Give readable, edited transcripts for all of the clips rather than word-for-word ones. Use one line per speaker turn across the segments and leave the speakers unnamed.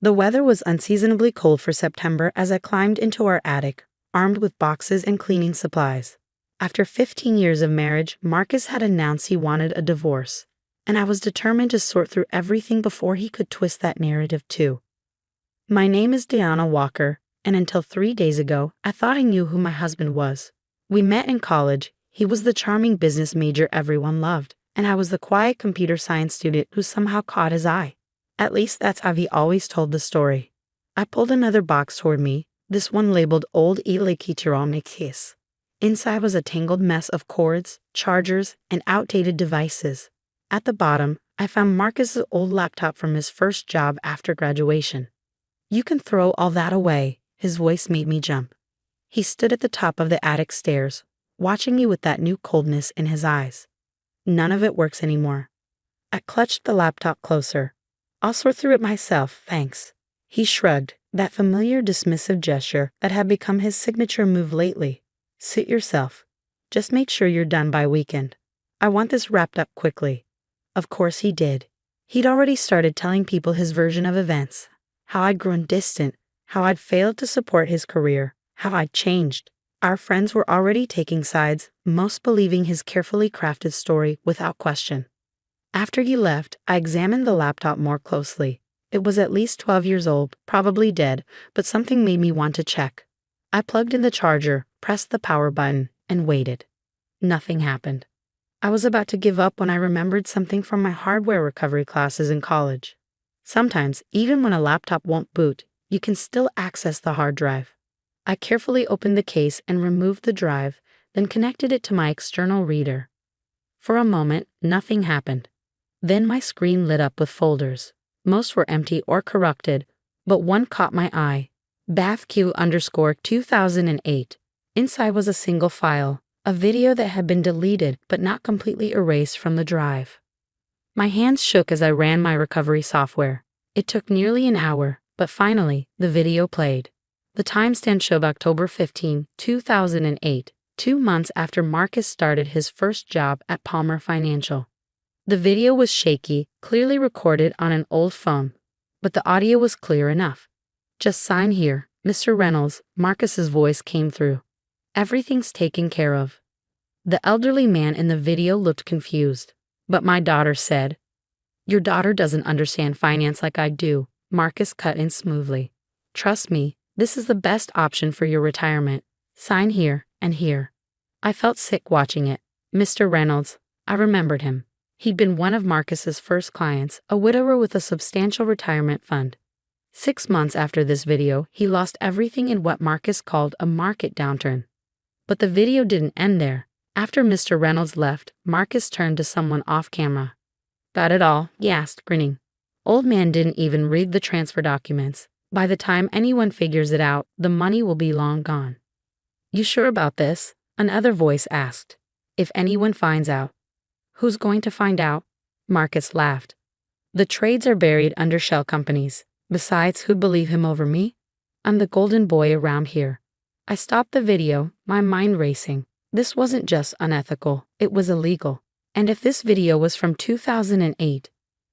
The weather was unseasonably cold for September as I climbed into our attic, armed with boxes and cleaning supplies. After 15 years of marriage, Marcus had announced he wanted a divorce, and I was determined to sort through everything before he could twist that narrative too. My name is Deanna Walker, and until 3 days ago, I thought I knew who my husband was. We met in college. He was the charming business major everyone loved, and I was the quiet computer science student who somehow caught his eye. At least that's how he always told the story. I pulled another box toward me, this one labeled Old Ilikitironikis. Inside was a tangled mess of cords, chargers, and outdated devices. At the bottom, I found Marcus's old laptop from his first job after graduation. "You can throw all that away," his voice made me jump. He stood at the top of the attic stairs, watching me with that new coldness in his eyes. "None of it works anymore." I clutched the laptop closer. "I'll sort through it myself, thanks." He shrugged, that familiar dismissive gesture that had become his signature move lately. "Suit yourself. Just make sure you're done by weekend. I want this wrapped up quickly." Of course he did. He'd already started telling people his version of events, how I'd grown distant, how I'd failed to support his career, how I'd changed. Our friends were already taking sides, most believing his carefully crafted story without question. After he left, I examined the laptop more closely. It was at least 12 years old, probably dead, but something made me want to check. I plugged in the charger, pressed the power button, and waited. Nothing happened. I was about to give up when I remembered something from my hardware recovery classes in college. Sometimes, even when a laptop won't boot, you can still access the hard drive. I carefully opened the case and removed the drive, then connected it to my external reader. For a moment, nothing happened. Then my screen lit up with folders. Most were empty or corrupted, but one caught my eye. BAFQ_2008. Inside was a single file, a video that had been deleted but not completely erased from the drive. My hands shook as I ran my recovery software. It took nearly an hour, but finally, the video played. The timestamp showed October 15, 2008, 2 months after Marcus started his first job at Palmer Financial. The video was shaky, clearly recorded on an old phone, but the audio was clear enough. "Just sign here, Mr. Reynolds," Marcus's voice came through. "Everything's taken care of." The elderly man in the video looked confused, but my daughter said, "Your daughter doesn't understand finance like I do," Marcus cut in smoothly. "Trust me, this is the best option for your retirement. Sign here and here." I felt sick watching it. Mr. Reynolds, I remembered him. He'd been one of Marcus's first clients, a widower with a substantial retirement fund. 6 months after this video, he lost everything in what Marcus called a market downturn. But the video didn't end there. After Mr. Reynolds left, Marcus turned to someone off camera. "Got it all?" he asked, grinning. Old man didn't even read the transfer documents. By the time anyone figures it out, the money will be long gone. "You sure about this?" another voice asked. "If anyone finds out." "Who's going to find out?" Marcus laughed. "The trades are buried under shell companies. Besides, who'd believe him over me? I'm the golden boy around here." I stopped the video, my mind racing. This wasn't just unethical, it was illegal. And if this video was from 2008,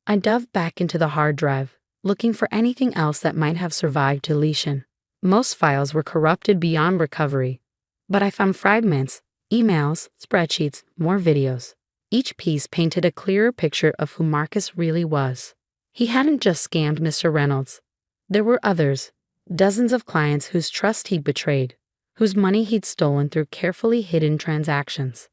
I dove back into the hard drive, looking for anything else that might have survived deletion. Most files were corrupted beyond recovery, but I found fragments, emails, spreadsheets, more videos. Each piece painted a clearer picture of who Marcus really was. He hadn't just scammed Mr. Reynolds. There were others, dozens of clients whose trust he'd betrayed, whose money he'd stolen through carefully hidden transactions,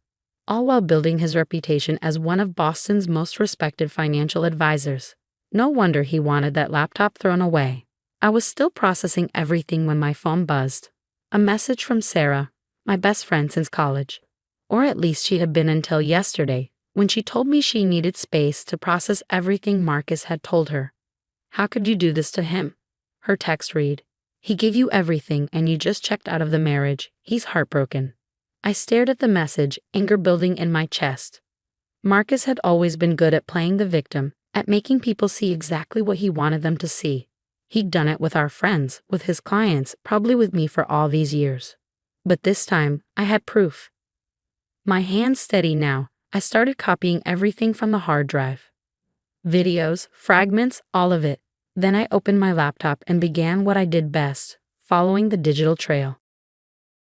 all while building his reputation as one of Boston's most respected financial advisors. No wonder he wanted that laptop thrown away. I was still processing everything when my phone buzzed. A message from Sarah, my best friend since college. Or at least she had been until yesterday, when she told me she needed space to process everything Marcus had told her. "How could you do this to him?" Her text read, "He gave you everything and you just checked out of the marriage. He's heartbroken." I stared at the message, anger building in my chest. Marcus had always been good at playing the victim, at making people see exactly what he wanted them to see. He'd done it with our friends, with his clients, probably with me for all these years. But this time, I had proof. My hands steady now, I started copying everything from the hard drive. Videos, fragments, all of it. Then I opened my laptop and began what I did best, following the digital trail.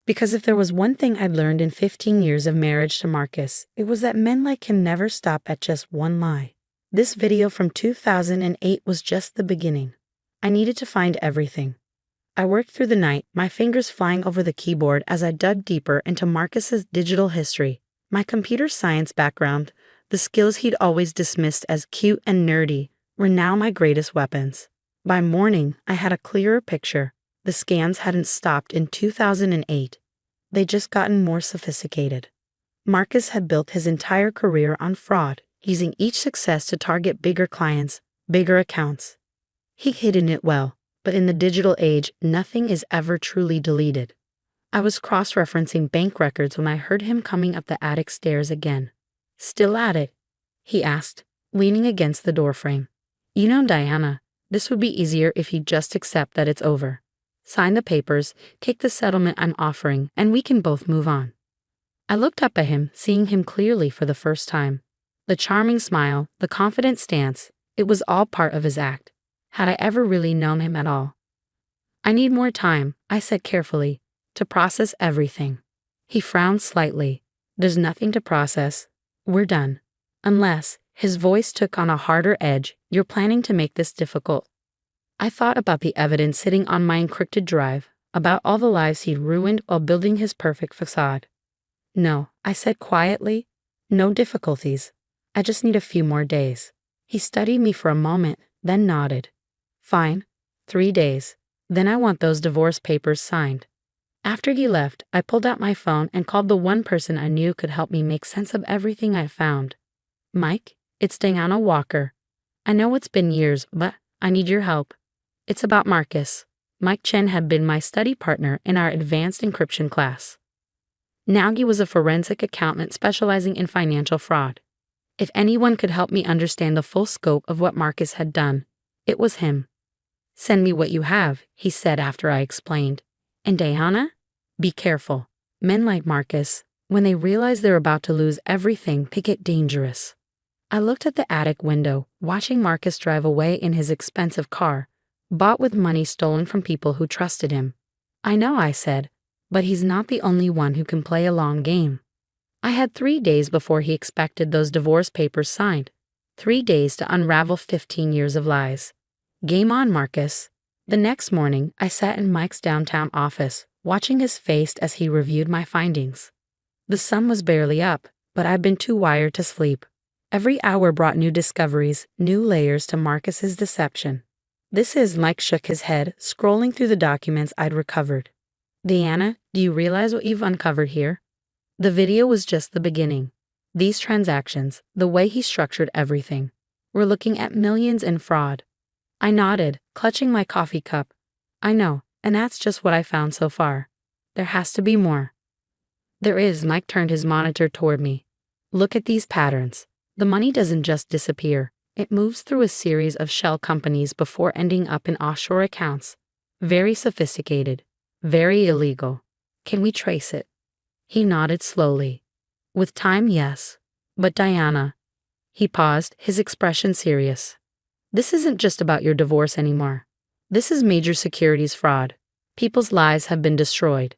Because if there was one thing I'd learned in 15 years of marriage to Marcus, it was that men like him never stop at just one lie. This video from 2008 was just the beginning. I needed to find everything. I worked through the night, my fingers flying over the keyboard as I dug deeper into Marcus's digital history, my computer science background, the skills he'd always dismissed as cute and nerdy, were now my greatest weapons. By morning, I had a clearer picture. The scams hadn't stopped in 2008. They'd just gotten more sophisticated. Marcus had built his entire career on fraud, using each success to target bigger clients, bigger accounts. He'd hidden it well, but in the digital age, nothing is ever truly deleted. I was cross-referencing bank records when I heard him coming up the attic stairs again. "Still at it?" he asked, leaning against the doorframe. "You know, Diana, this would be easier if you just accept that it's over. Sign the papers, take the settlement I'm offering, and we can both move on." I looked up at him, seeing him clearly for the first time. The charming smile, the confident stance, it was all part of his act. Had I ever really known him at all? "I need more time," I said carefully, "to process everything." He frowned slightly. "There's nothing to process. We're done. Unless," his voice took on a harder edge, "you're planning to make this difficult." I thought about the evidence sitting on my encrypted drive, about all the lives he'd ruined while building his perfect facade. "No," I said quietly. "No difficulties. I just need a few more days." He studied me for a moment, then nodded. "Fine. 3 days. Then I want those divorce papers signed." After he left, I pulled out my phone and called the one person I knew could help me make sense of everything I found. "Mike, it's Diana Walker. I know it's been years, but I need your help. It's about Marcus." Mike Chen had been my study partner in our advanced encryption class. Now he was a forensic accountant specializing in financial fraud. If anyone could help me understand the full scope of what Marcus had done, it was him. "Send me what you have," he said after I explained. "And Diana, be careful. Men like Marcus, when they realize they're about to lose everything, they get dangerous." I looked at the attic window, watching Marcus drive away in his expensive car, bought with money stolen from people who trusted him. "I know," I said, "but he's not the only one who can play a long game." I had 3 days before he expected those divorce papers signed. 3 days to unravel 15 years of lies. Game on, Marcus. The next morning, I sat in Mike's downtown office, watching his face as he reviewed my findings. The sun was barely up, but I'd been too wired to sleep. Every hour brought new discoveries, new layers to Marcus's deception. Mike shook his head, scrolling through the documents I'd recovered. "Diana, do you realize what you've uncovered here?" The video was just the beginning. These transactions, the way he structured everything, we're looking at millions in fraud. I nodded, clutching my coffee cup. "I know, and that's just what I found so far. There has to be more." "There is." Mike turned his monitor toward me. "Look at these patterns. The money doesn't just disappear. It moves through a series of shell companies before ending up in offshore accounts. Very sophisticated. Very illegal. Can we trace it?" He nodded slowly. "With time, yes. But Diana..." He paused, his expression serious. "This isn't just about your divorce anymore. This is major securities fraud. People's lives have been destroyed."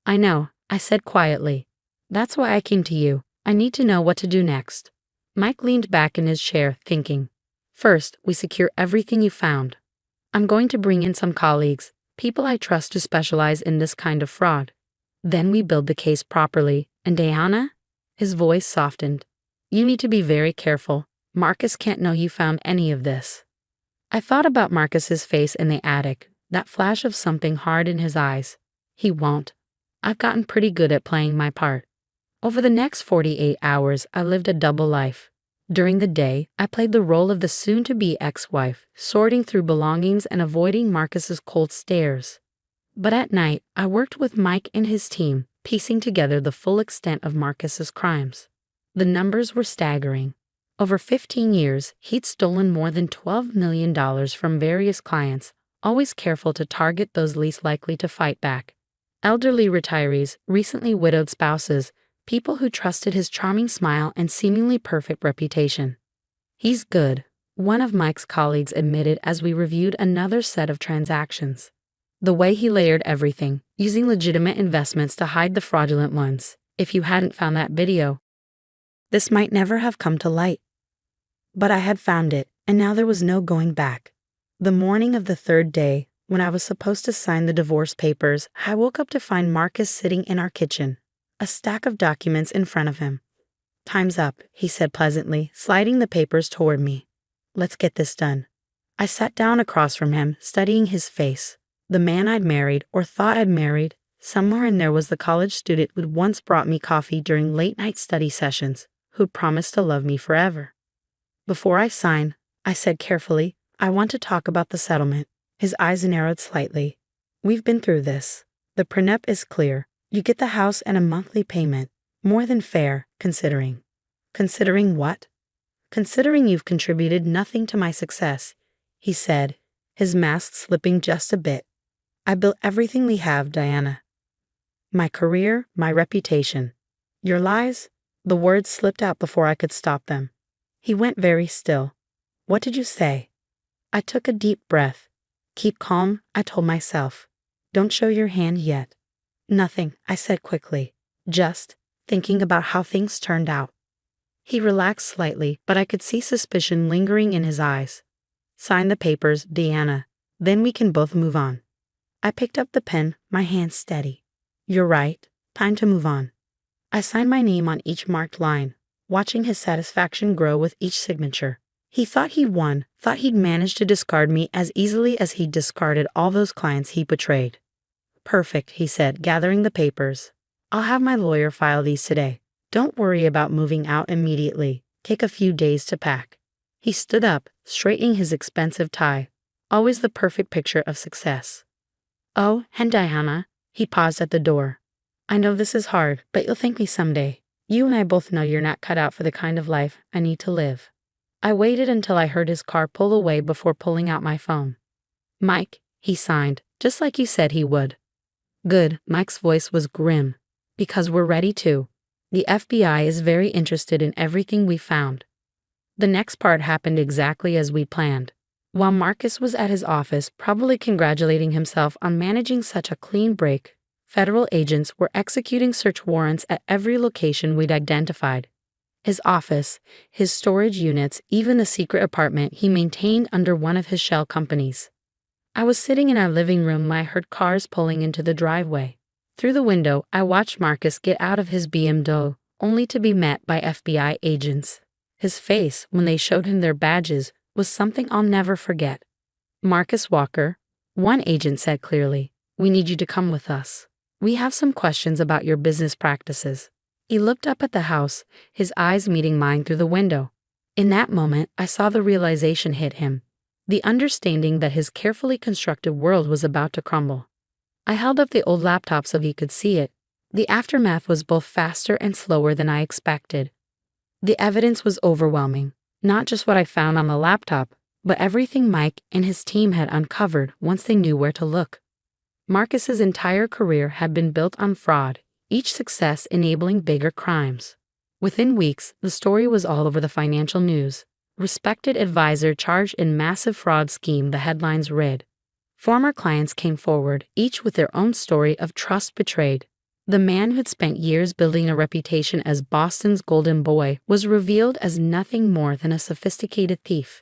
"I know," I said quietly. "That's why I came to you. I need to know what to do next." Mike leaned back in his chair, thinking. "First, we secure everything you found. I'm going to bring in some colleagues, people I trust who specialize in this kind of fraud. Then we build the case properly, and Diana?" His voice softened. "You need to be very careful. Marcus can't know you found any of this." I thought about Marcus's face in the attic, that flash of something hard in his eyes. He won't. I've gotten pretty good at playing my part. Over the next 48 hours, I lived a double life. During the day, I played the role of the soon-to-be ex-wife, sorting through belongings and avoiding Marcus's cold stares. But at night, I worked with Mike and his team, piecing together the full extent of Marcus's crimes. The numbers were staggering. Over 15 years, he'd stolen more than $12 million from various clients, always careful to target those least likely to fight back. Elderly retirees, recently widowed spouses, people who trusted his charming smile and seemingly perfect reputation. "He's good, one of Mike's colleagues admitted as we reviewed another set of transactions. The way he layered everything, using legitimate investments to hide the fraudulent ones. If you hadn't found that video, this might never have come to light. But I had found it, and now there was no going back. The morning of the third day, when I was supposed to sign the divorce papers, I woke up to find Marcus sitting in our kitchen, a stack of documents in front of him. "Time's up," he said pleasantly, sliding the papers toward me. "Let's get this done." I sat down across from him, studying his face. The man I'd married, or thought I'd married, somewhere in there was the college student who'd once brought me coffee during late-night study sessions, who'd promised to love me forever. "Before I sign," I said carefully, "I want to talk about the settlement." His eyes narrowed slightly. "We've been through this. The prenup is clear. You get the house and a monthly payment. More than fair, considering." "Considering what?" "Considering you've contributed nothing to my success," he said, his mask slipping just a bit. "I built everything we have, Diana. My career, my reputation. Your lies?" The words slipped out before I could stop them. He went very still. "What did you say?" I took a deep breath. "Keep calm," I told myself. "Don't show your hand yet." "Nothing," I said quickly. "Just thinking about how things turned out." He relaxed slightly, but I could see suspicion lingering in his eyes. "Sign the papers, Deanna. Then we can both move on." I picked up the pen, my hand steady. "You're right. Time to move on." I signed my name on each marked line, watching his satisfaction grow with each signature. He thought he'd won, thought he'd managed to discard me as easily as he'd discarded all those clients he betrayed. "Perfect," he said, gathering the papers. "I'll have my lawyer file these today. Don't worry about moving out immediately. Take a few days to pack." He stood up, straightening his expensive tie. Always the perfect picture of success. "Oh, and Diana," he paused at the door. "I know this is hard, but you'll thank me someday. You and I both know you're not cut out for the kind of life I need to live." I waited until I heard his car pull away before pulling out my phone. "Mike," he signed, just like you said he would. "Good," Mike's voice was grim. "Because we're ready to. The FBI is very interested in everything we found." The next part happened exactly as we planned. While Marcus was at his office, probably congratulating himself on managing such a clean break, federal agents were executing search warrants at every location we'd identified. His office, his storage units, even the secret apartment he maintained under one of his shell companies. I was sitting in our living room when I heard cars pulling into the driveway. Through the window, I watched Marcus get out of his BMW, only to be met by FBI agents. His face, when they showed him their badges, was something I'll never forget. "Marcus Walker," one agent said clearly, "we need you to come with us. We have some questions about your business practices." He looked up at the house, his eyes meeting mine through the window. In that moment, I saw the realization hit him, the understanding that his carefully constructed world was about to crumble. I held up the old laptop so he could see it. The aftermath was both faster and slower than I expected. The evidence was overwhelming, not just what I found on the laptop, but everything Mike and his team had uncovered once they knew where to look. Marcus's entire career had been built on fraud, each success enabling bigger crimes. Within weeks, the story was all over the financial news. "Respected advisor charged in massive fraud scheme," the headlines read. Former clients came forward, each with their own story of trust betrayed. The man who'd spent years building a reputation as Boston's golden boy was revealed as nothing more than a sophisticated thief.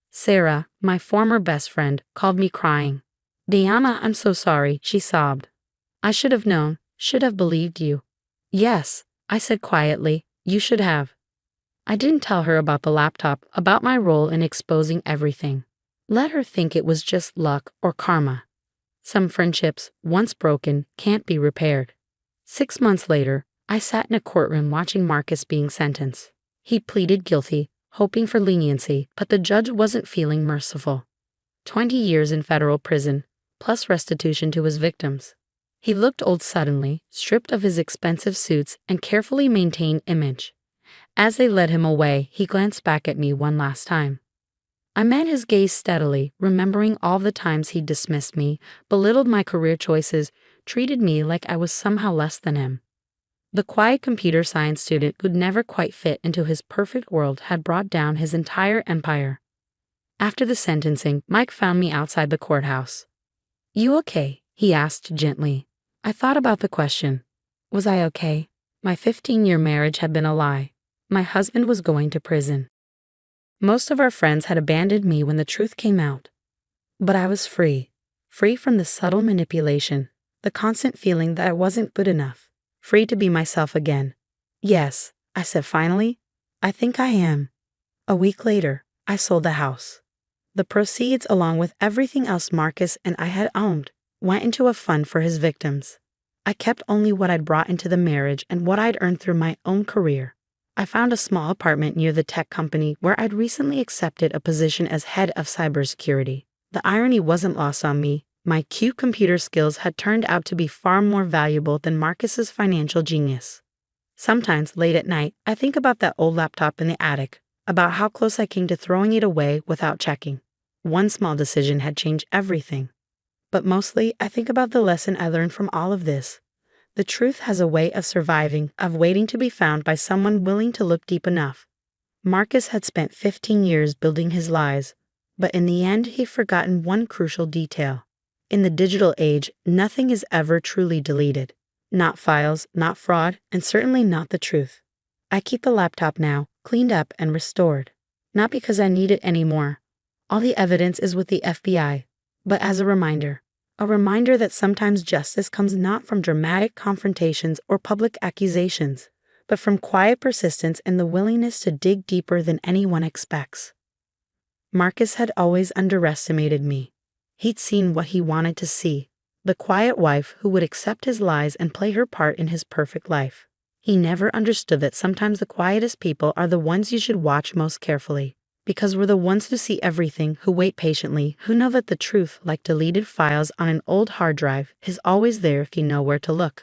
Sarah, my former best friend, called me crying. "Diana, I'm so sorry," she sobbed. "I should have known. Should have believed you." "Yes," I said quietly, "you should have." I didn't tell her about the laptop, about my role in exposing everything. Let her think it was just luck or karma. Some friendships, once broken, can't be repaired. 6 months later, I sat in a courtroom watching Marcus being sentenced. He pleaded guilty, hoping for leniency, but the judge wasn't feeling merciful. 20 years in federal prison, plus restitution to his victims. He looked old suddenly, stripped of his expensive suits and carefully maintained image. As they led him away, he glanced back at me one last time. I met his gaze steadily, remembering all the times he'd dismissed me, belittled my career choices, treated me like I was somehow less than him. The quiet computer science student who'd never quite fit into his perfect world had brought down his entire empire. After the sentencing, Mike found me outside the courthouse. "You okay?" he asked gently. I thought about the question. Was I okay? My 15-year marriage had been a lie. My husband was going to prison. Most of our friends had abandoned me when the truth came out. But I was free. Free from the subtle manipulation, the constant feeling that I wasn't good enough. Free to be myself again. "Yes," I said finally. "I think I am." A week later, I sold the house. The proceeds, along with everything else Marcus and I had owned, went into a fund for his victims. I kept only what I'd brought into the marriage and what I'd earned through my own career. I found a small apartment near the tech company where I'd recently accepted a position as head of cybersecurity. The irony wasn't lost on me. My cute computer skills had turned out to be far more valuable than Marcus's financial genius. Sometimes, late at night, I think about that old laptop in the attic, about how close I came to throwing it away without checking. One small decision had changed everything. But mostly, I think about the lesson I learned from all of this. The truth has a way of surviving, of waiting to be found by someone willing to look deep enough. Marcus had spent 15 years building his lies, but in the end, he'd forgotten one crucial detail. In the digital age, nothing is ever truly deleted. Not files, not fraud, and certainly not the truth. I keep the laptop now, cleaned up and restored. Not because I need it anymore. All the evidence is with the FBI. But as a reminder that sometimes justice comes not from dramatic confrontations or public accusations, but from quiet persistence and the willingness to dig deeper than anyone expects. Marcus had always underestimated me. He'd seen what he wanted to see, the quiet wife who would accept his lies and play her part in his perfect life. He never understood that sometimes the quietest people are the ones you should watch most carefully. Because we're the ones who see everything, who wait patiently, who know that the truth, like deleted files on an old hard drive, is always there if you know where to look.